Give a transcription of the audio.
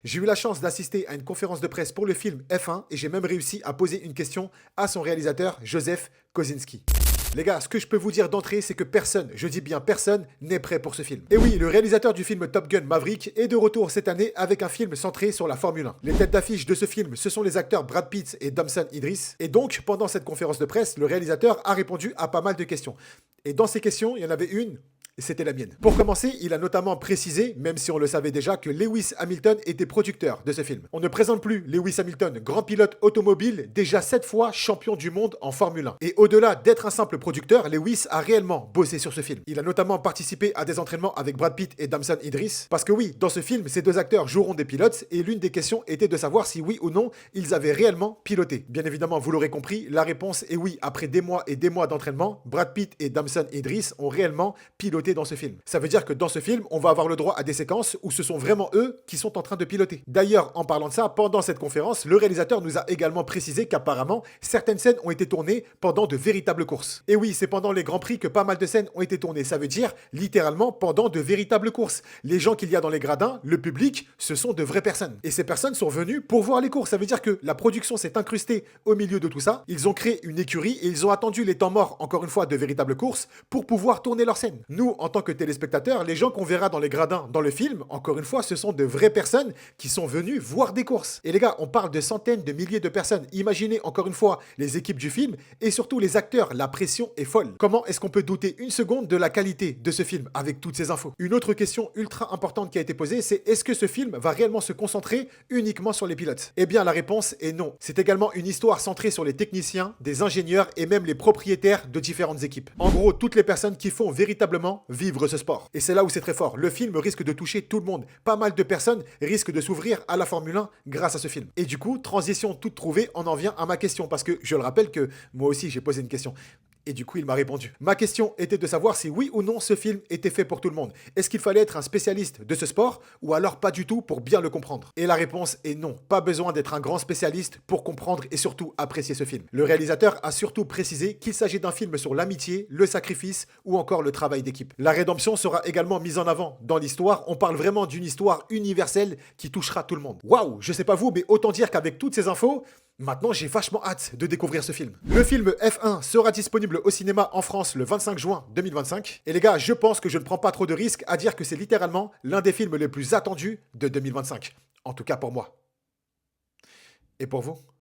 J'ai eu la chance d'assister à une conférence de presse pour le film F1 et j'ai même réussi à poser une question à son réalisateur, Joseph Kosinski. Les gars, ce que je peux vous dire d'entrée, c'est que personne, je dis bien personne, n'est prêt pour ce film. Et oui, le réalisateur du film Top Gun Maverick est de retour cette année avec un film centré sur la Formule 1. Les têtes d'affiche de ce film, ce sont les acteurs Brad Pitt et Damson Idris. Et donc, pendant cette conférence de presse, le réalisateur a répondu à pas mal de questions. Et dans ces questions, il y en avait une, c'était la mienne. Pour commencer, il a notamment précisé, même si on le savait déjà, que Lewis Hamilton était producteur de ce film. On ne présente plus Lewis Hamilton, grand pilote automobile, déjà 7 fois champion du monde en Formule 1. Et au-delà d'être un simple producteur, Lewis a réellement bossé sur ce film. Il a notamment participé à des entraînements avec Brad Pitt et Damson Idris, parce que oui, dans ce film, ces deux acteurs joueront des pilotes, et l'une des questions était de savoir si oui ou non, ils avaient réellement piloté. Bien évidemment, vous l'aurez compris, la réponse est oui. Après des mois et des mois d'entraînement, Brad Pitt et Damson Idris ont réellement piloté dans ce film. Ça veut dire que dans ce film, on va avoir le droit à des séquences où ce sont vraiment eux qui sont en train de piloter. D'ailleurs, en parlant de ça, pendant cette conférence, le réalisateur nous a également précisé qu'apparemment, certaines scènes ont été tournées pendant de véritables courses. Et oui, c'est pendant les Grands Prix que pas mal de scènes ont été tournées. Ça veut dire, littéralement, pendant de véritables courses. Les gens qu'il y a dans les gradins, le public, ce sont de vraies personnes. Et ces personnes sont venues pour voir les courses. Ça veut dire que la production s'est incrustée au milieu de tout ça. Ils ont créé une écurie et ils ont attendu les temps morts, encore une fois, de véritables courses pour pouvoir tourner leurs scènes. Nous, en tant que téléspectateurs, les gens qu'on verra dans les gradins dans le film, encore une fois, ce sont de vraies personnes qui sont venues voir des courses. Et les gars, on parle de centaines de milliers de personnes. Imaginez encore une fois les équipes du film et surtout les acteurs. La pression est folle. Comment est-ce qu'on peut douter une seconde de la qualité de ce film avec toutes ces infos? Une autre question ultra importante qui a été posée, c'est est-ce que ce film va réellement se concentrer uniquement sur les pilotes? Eh bien, la réponse est non. C'est également une histoire centrée sur les techniciens, des ingénieurs et même les propriétaires de différentes équipes. En gros, toutes les personnes qui font véritablement vivre ce sport. Et c'est là où c'est très fort. Le film risque de toucher tout le monde. Pas mal de personnes risquent de s'ouvrir à la Formule 1 grâce à ce film. Et du coup, transition toute trouvée, on en vient à ma question. Parce que je le rappelle que moi aussi j'ai posé une question. Et du coup, il m'a répondu. Ma question était de savoir si oui ou non ce film était fait pour tout le monde. Est-ce qu'il fallait être un spécialiste de ce sport ou alors pas du tout pour bien le comprendre? Et la réponse est non. Pas besoin d'être un grand spécialiste pour comprendre et surtout apprécier ce film. Le réalisateur a surtout précisé qu'il s'agit d'un film sur l'amitié, le sacrifice ou encore le travail d'équipe. La rédemption sera également mise en avant dans l'histoire. On parle vraiment d'une histoire universelle qui touchera tout le monde. Waouh, je sais pas vous, mais autant dire qu'avec toutes ces infos, maintenant, j'ai vachement hâte de découvrir ce film. Le film F1 sera disponible au cinéma en France le 25 juin 2025. Et les gars, je pense que je ne prends pas trop de risques à dire que c'est littéralement l'un des films les plus attendus de 2025. En tout cas pour moi. Et pour vous?